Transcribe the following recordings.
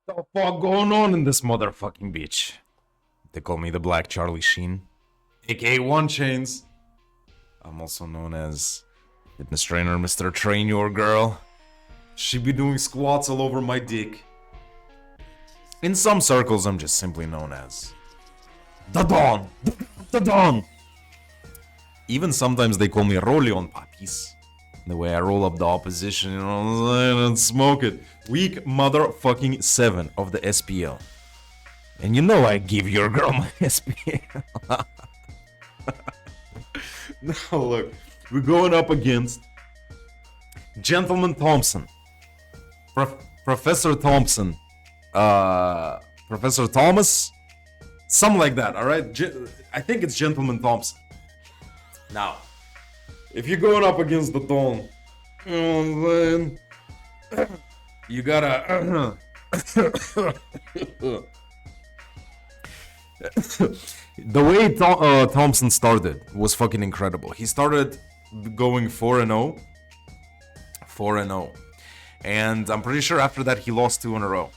The fuck going on in this motherfucking beach? They call me the Black Charlie Sheen, aka One Chains. I'm also known as fitness trainer Mr. Train Your Girl. She be doing squats all over my dick. In some circles, I'm just simply known as the Don. The Don. Even sometimes they call me Roleon Papis. The way I roll up the opposition, you know what I'm saying, and smoke it. Week motherfucking 7 of the SPL. And you know I give your girl my SPL. Now look, we're going up against Gentleman Thompson. Professor Thompson. Professor Thomas? Something like that, alright? I think it's Gentleman Thompson. Now, if you're going up against the Don, you know what I'm saying? You gotta... The way Thompson started was fucking incredible. He started going 4-0. 4-0. And I'm pretty sure after that he lost 2 in a row.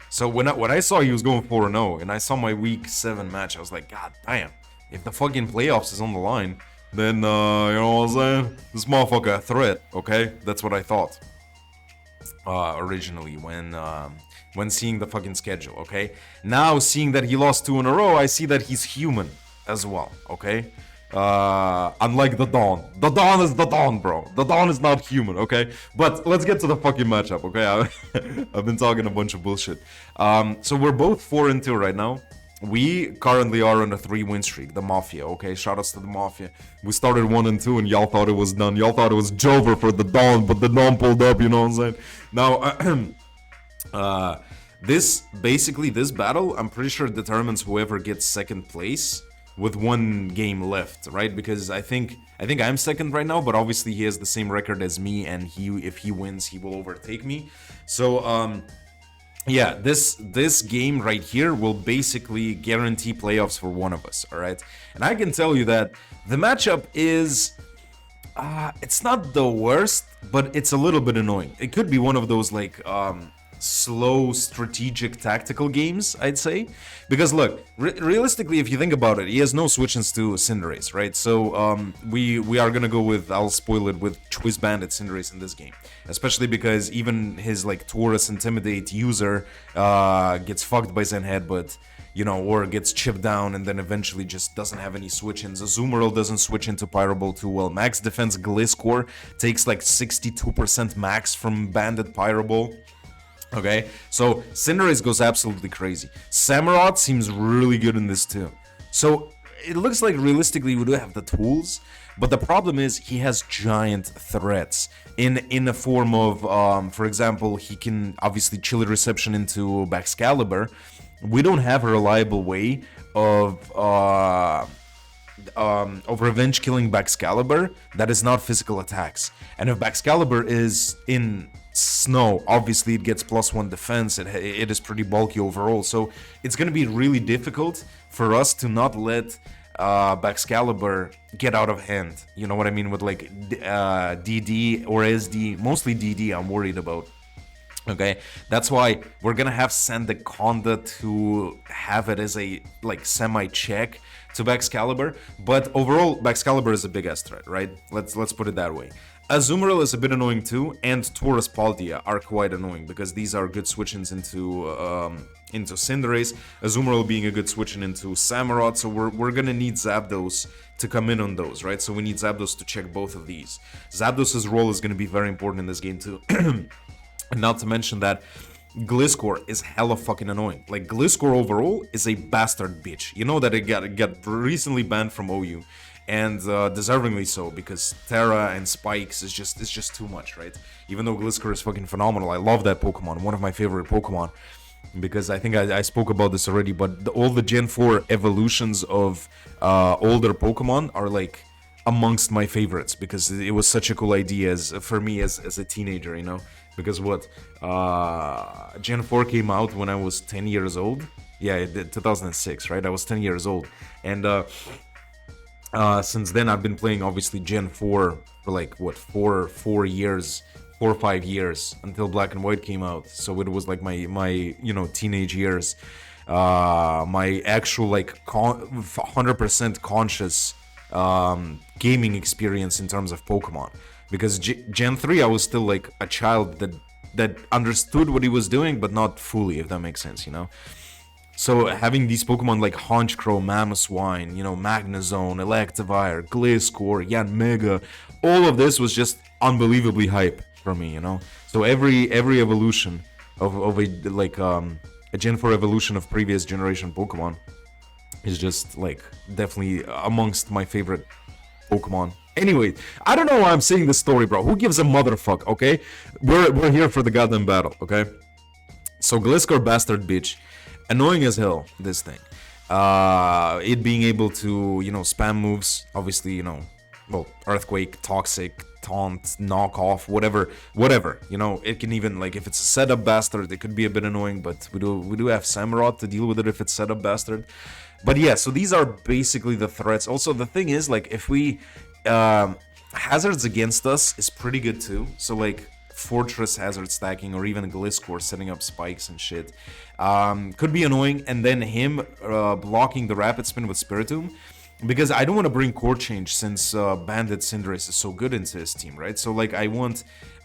So when I saw he was going 4-0 and I saw my week 7 match, I was like, God damn, if the fucking playoffs is on the line, then, you know what I'm saying? This motherfucker a threat, okay? That's what I thought. Originally, when seeing the fucking schedule, okay? Now, seeing that he lost 2 in a row, I see that he's human as well, okay? Unlike the Dawn. The Dawn is the Dawn, bro. The Dawn is not human, okay? But let's get to the fucking matchup, okay? I've been talking a bunch of bullshit. So we're both 4-2 right now. We currently are on a 3-win streak, the Mafia, okay? Shoutouts to the Mafia. We started 1-2 and y'all thought it was done. Y'all thought it was Jover for the Dawn, but the Dawn pulled up, you know what I'm saying? Now, this battle, I'm pretty sure determines whoever gets second place with 1 game left, right? Because I think I'm second right now, but obviously he has the same record as me, and if he wins, he will overtake me. So, yeah, this game right here will basically guarantee playoffs for one of us, all right? And I can tell you that the matchup is, it's not the worst, but it's a little bit annoying. It could be one of those, like, slow strategic tactical games, I'd say, because look, realistically, if you think about it, he has no switch-ins to Cinderace, right? So we are gonna go with, I'll spoil it, with Choice Bandit Cinderace in this game, especially because even his like Taurus Intimidate user gets fucked by Zen Headbutt, you know, or gets chipped down and then eventually just doesn't have any switch-ins. Azumarill doesn't switch into Pyrobolt too well. Max defense Gliscor takes like 62% max from Bandit Pyrobolt. Okay, so Cinderace goes absolutely crazy. Samurott seems really good in this too. So it looks like realistically we do have the tools, but the problem is he has giant threats in the form of, for example, he can obviously chilly reception into Baxcalibur. We don't have a reliable way of revenge killing Baxcalibur that is not physical attacks. And if Baxcalibur is in snow, obviously it gets +1 defense. It is pretty bulky overall, so it's gonna be really difficult for us to not let Baxcalibur get out of hand. You know what I mean, with like DD or SD, mostly DD I'm worried about. Okay, that's why we're gonna have Sandaconda to have it as a like semi-check to Baxcalibur, but overall Baxcalibur is a big ass threat, right? Let's put it that way. Azumarill is a bit annoying too, and Taurus Palkia are quite annoying because these are good switch-ins into Cinderace. Azumarill being a good switch-in into Samurott, so we're gonna need Zapdos to come in on those, right? So we need Zapdos to check both of these. Zapdos' role is gonna be very important in this game too. And not to mention that Gliscor is hella fucking annoying. Like, Gliscor overall is a bastard bitch. You know that it got recently banned from OU, and deservingly so, because Terra and Spikes is just too much, right? Even though Gliscor is fucking phenomenal, I love that Pokemon, one of my favorite Pokemon, because I think I spoke about this already, but all the Gen 4 evolutions of older Pokemon are like amongst my favorites, because it was such a cool idea for me as a teenager, you know? Because what, Gen 4 came out when I was 10 years old. Yeah, it did, 2006, right? I was 10 years old. And since then, I've been playing, obviously, Gen 4 for like, what, four years, 4 or 5 years until Black and White came out. So it was like my teenage years, my actual like 100% conscious gaming experience in terms of Pokemon. Because Gen 3, I was still like a child that understood what he was doing, but not fully, if that makes sense, So having these Pokemon like Honchkrow, Mamoswine, Magnezone, Electivire, Gliscor, Yanmega, all of this was just unbelievably hype for me, So every evolution of a Gen 4 evolution of previous generation Pokemon is just like definitely amongst my favorite Pokemon. Anyway, I don't know why I'm saying this story, bro. Who gives a motherfuck, okay? We're here for the goddamn battle, okay? So Gliscor bastard bitch. Annoying as hell, this thing. It being able to, spam moves, obviously, Earthquake, Toxic, Taunt, Knock Off, whatever, it can even, like, if it's a setup bastard, it could be a bit annoying, but we do have Samurott to deal with it if it's setup bastard. But yeah, so these are basically the threats. Also, the thing is, like, if we, hazards against us is pretty good too, so, like, Fortress hazard stacking or even Gliscor setting up spikes and shit could be annoying, and then him blocking the rapid spin with Spiritomb, because I don't want to bring core change since Bandit Cinderace is so good into his team, right? So like I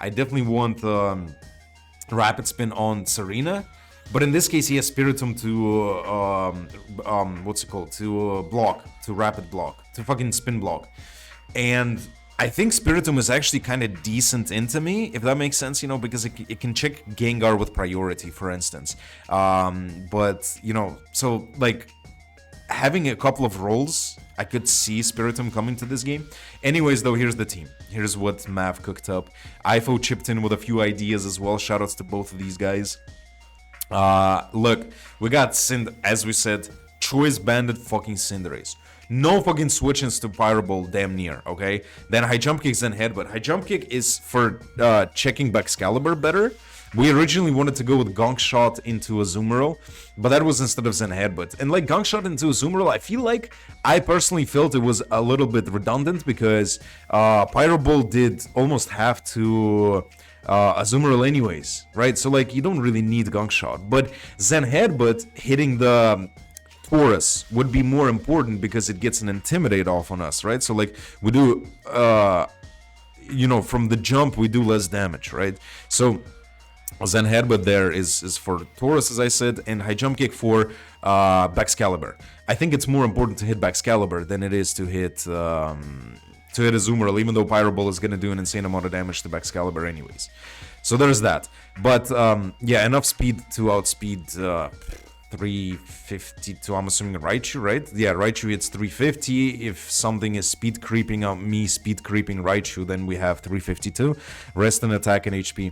definitely want rapid spin on Serena, but in this case he has Spiritomb to block, to rapid block, to fucking spin block, and I think Spiritomb is actually kind of decent into me, if that makes sense, because it can check Gengar with priority, for instance. But, so, like, having a couple of rolls, I could see Spiritomb coming to this game. Anyways, though, here's the team. Here's what Mav cooked up. Ifo chipped in with a few ideas as well. Shoutouts to both of these guys. Look, we got as we said, Choice Bandit fucking Cinderace. No fucking switch-ins to Pyro Ball, damn near, okay? Then High Jump Kick, then Headbutt. High Jump Kick is for checking Baxcalibur better. We originally wanted to go with Gong Shot into Azumarill, but that was instead of Zen Headbutt. And like Gong Shot into Azumarill, I personally felt it was a little bit redundant because Pyro Ball did almost half to Azumarill anyways, right? So like you don't really need Gong Shot. But Zen Headbutt hitting the Taurus would be more important because it gets an Intimidate off on us, right? So like we do, from the jump we do less damage, right? So Zen Headbutt there is for Taurus, as I said, and High Jump Kick for Baxcalibur. I think it's more important to hit Baxcalibur than it is to hit Azumarill, even though Pyro Ball is going to do an insane amount of damage to Baxcalibur anyways. So there's that. But yeah, enough speed to outspeed 352, I'm assuming Raichu, right? Yeah, Raichu hits 350. If something is speed creeping out me, speed creeping Raichu, then we have 352. Rest in attack and HP.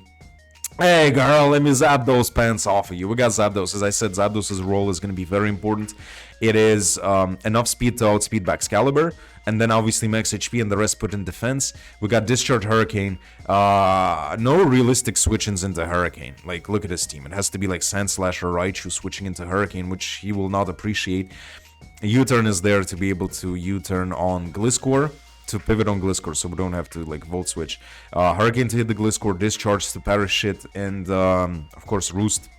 Hey girl, let me zap those pants off of you. We got Zapdos. As I said, Zapdos' role is going to be very important. It is enough speed to outspeed Baxcalibur, and then obviously max HP and the rest put in defense. We got Discharge Hurricane. No realistic switch-ins into Hurricane. Like, look at his team. It has to be like Sandslash or Raichu switching into Hurricane, which he will not appreciate. U-turn is there to be able to U-turn on Gliscor, to pivot on Gliscor, so we don't have to like volt switch. Hurricane to hit the Gliscor, Discharge to perish shit, and of course Roost.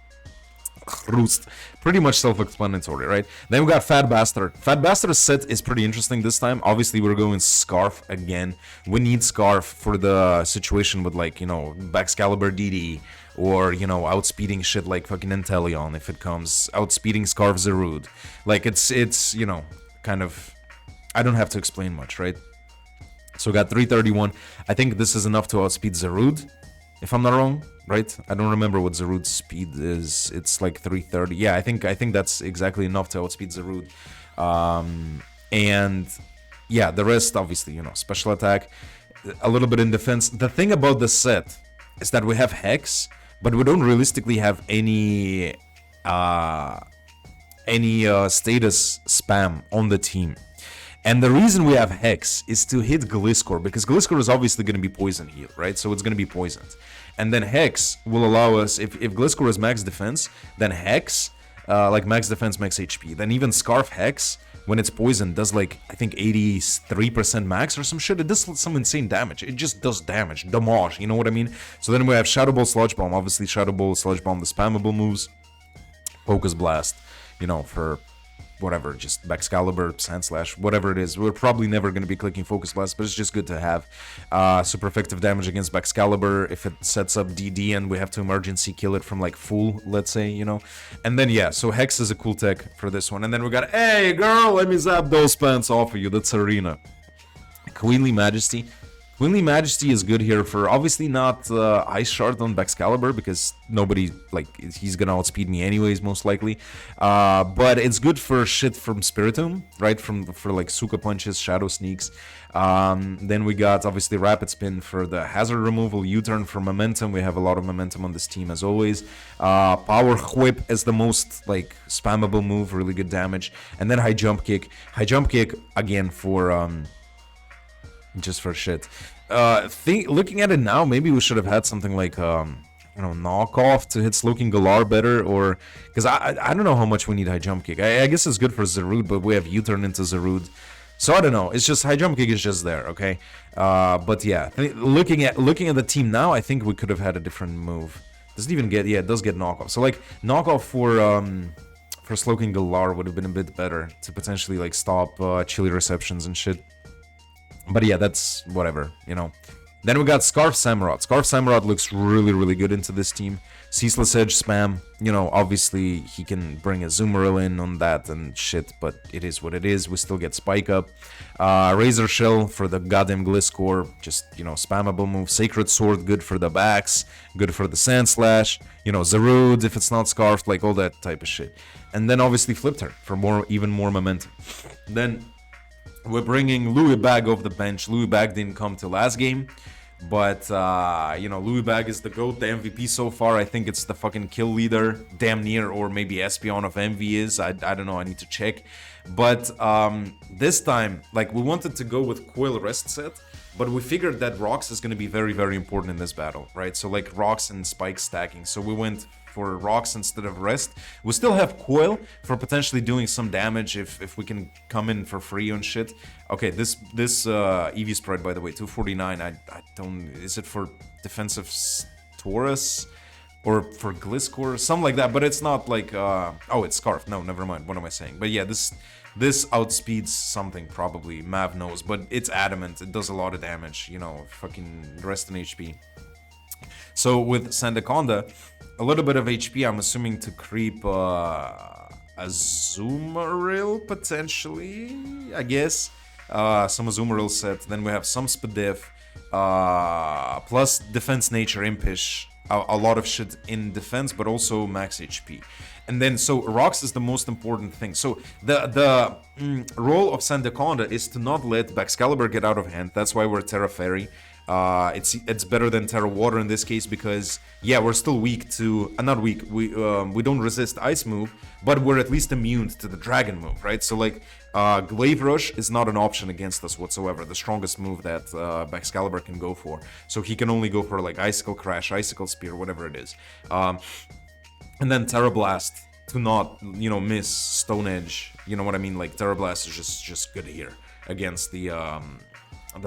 Pretty much self-explanatory, right? Then we got Fat Bastard. Fat Bastard's set is pretty interesting this time. Obviously we're going Scarf again. We need Scarf for the situation with like, Baxcalibur DD, or, outspeeding shit like fucking Inteleon if it comes. Outspeeding Scarf Zarude. Like it's kind of, I don't have to explain much, right? So we got 331. I think this is enough to outspeed Zarude, if I'm not wrong, right? I don't remember what Zarude's speed is. It's like 330. Yeah, I think that's exactly enough to outspeed Zarude. And yeah, the rest, obviously, special attack, a little bit in defense. The thing about this set is that we have Hex, but we don't realistically have any status spam on the team. And the reason we have Hex is to hit Gliscor, because Gliscor is obviously going to be poison healed, right? So it's going to be poisoned. And then Hex will allow us, if Gliscor is max defense, then Hex, like max defense, max HP, then even Scarf Hex when it's poisoned, does like, I think 83% max or some shit. It does some insane damage. It just does damage. Damage, you know what I mean? So then we have Shadow Ball, Sludge Bomb. Obviously, Shadow Ball, Sludge Bomb, the spammable moves. Focus Blast, you know, for whatever, just Excalibur, Sand Slash, whatever it is. We're probably never going to be clicking Focus Blast, but it's just good to have. Super effective damage against Excalibur if it sets up DD and we have to emergency kill it from like full, let's say, you know. And then yeah, so Hex is a cool tech for this one. And then we got, hey girl, let me zap those pants off of you. That's Arena. Queenly Majesty. Queenly Majesty is good here for obviously not Ice Shard on Excalibur because nobody, like, he's gonna outspeed me anyways, most likely. But it's good for shit from Spiritomb, right? For like Suka Punches, Shadow Sneaks. Then we got obviously Rapid Spin for the hazard removal, U-turn for momentum. We have a lot of momentum on this team as always. Power Whip is the most like spammable move, really good damage. And then High Jump Kick. High Jump Kick again for just for shit. Looking at it now, maybe we should have had something like you know, knockoff to hit Slowking Galar better, or because I don't know how much we need High Jump Kick. I guess it's good for Zarude, but we have U-turn into Zarude, so I don't know. It's just High Jump Kick is just there, okay. But yeah, looking at the team now, I think we could have had a different move. Does it even get? Yeah, it does get knockoff. So like knockoff for Slowking Galar would have been a bit better to potentially like stop chilly receptions and shit. But yeah, that's whatever, you know. Then we got Scarf Samurott. Scarf Samurott looks really, really good into this team. Ceaseless Edge spam, you know, obviously he can bring a Zoomeril in on that and shit, but it is what it is. We still get Spike Up. Razor Shell for the goddamn Gliscor, just, you know, spammable move. Sacred Sword, good for the backs, good for the Sand Slash. You know, Zarude, if it's not Scarfed, like all that type of shit. And then obviously Flip Turn for even more momentum. Then we're bringing Louis Bag off the bench. Louis Bag didn't come to last game, but you know, Louis Bag is the GOAT, the MVP so far. I think it's the fucking kill leader, damn near, or maybe SPL of Emvee is. I don't know, I need to check. But this time, like, we wanted to go with Coil Rest set, but we figured that Rocks is going to be very, very important in this battle, right? So like Rocks and Spike stacking. So we went for Rocks instead of Rest. We still have Coil for potentially doing some damage if we can come in for free and shit. Okay, this Eevee spread, by the way, 249. I don't... Is it for defensive Taurus? Or for Gliscor? Something like that, but it's not like... oh, it's Scarf. No, never mind. What am I saying? But yeah, this outspeeds something, probably. Mav knows, but it's adamant. It does a lot of damage, you know, fucking rest in HP. So with Sandaconda, a little bit of HP, I'm assuming, to creep a Zoomeril, potentially, I guess. Some Zoomeril set. Then we have some Spadef, plus Defense Nature, Impish. A lot of shit in defense, but also max HP. And then, so Rocks is the most important thing. So the role of Sandaconda is to not let Excalibur get out of hand. That's why we're Terra Fairy. It's better than Terra Water in this case because, yeah, we're still weak to... not weak, we don't resist Ice move, but we're at least immune to the Dragon move, right? So, like, Glaive Rush is not an option against us whatsoever, the strongest move that Excalibur can go for. So he can only go for, like, Icicle Crash, Icicle Spear, whatever it is. And then Terra Blast to not, you know, miss Stone Edge, you know what I mean? Like, Terra Blast is just good here against the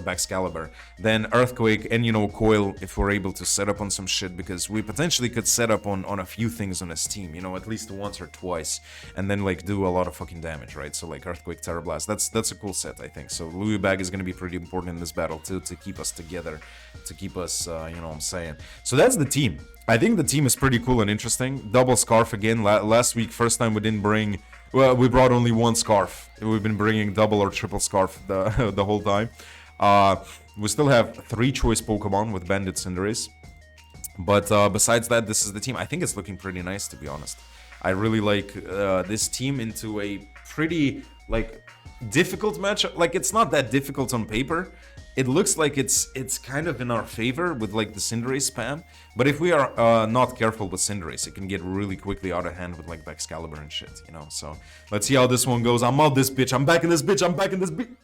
Excalibur. Then Earthquake and, you know, Coil if we're able to set up on some shit, because we potentially could set up on a few things on his team, you know, at least once or twice, and then like do a lot of fucking damage, right? So like Earthquake, Terra Blast, that's a cool set, I think. So Louis Bag is going to be pretty important in this battle to keep us together, to keep us, you know what I'm saying. So that's the team. I think the team is pretty cool and interesting. Double Scarf again. Last week, first time we didn't bring... Well, we brought only one Scarf. We've been bringing double or triple Scarf the whole time. We still have 3 choice Pokemon with Bandit Cinderace. But besides that, this is the team. I think it's looking pretty nice, to be honest. I really like this team into a pretty, like, difficult matchup. Like, it's not that difficult on paper. It looks like it's kind of in our favor with, like, the Cinderace spam. But if we are not careful with Cinderace, it can get really quickly out of hand with, like, Excalibur and shit, you know? So, let's see how this one goes. I'm out this bitch. I'm back in this bitch. I'm back in this bitch.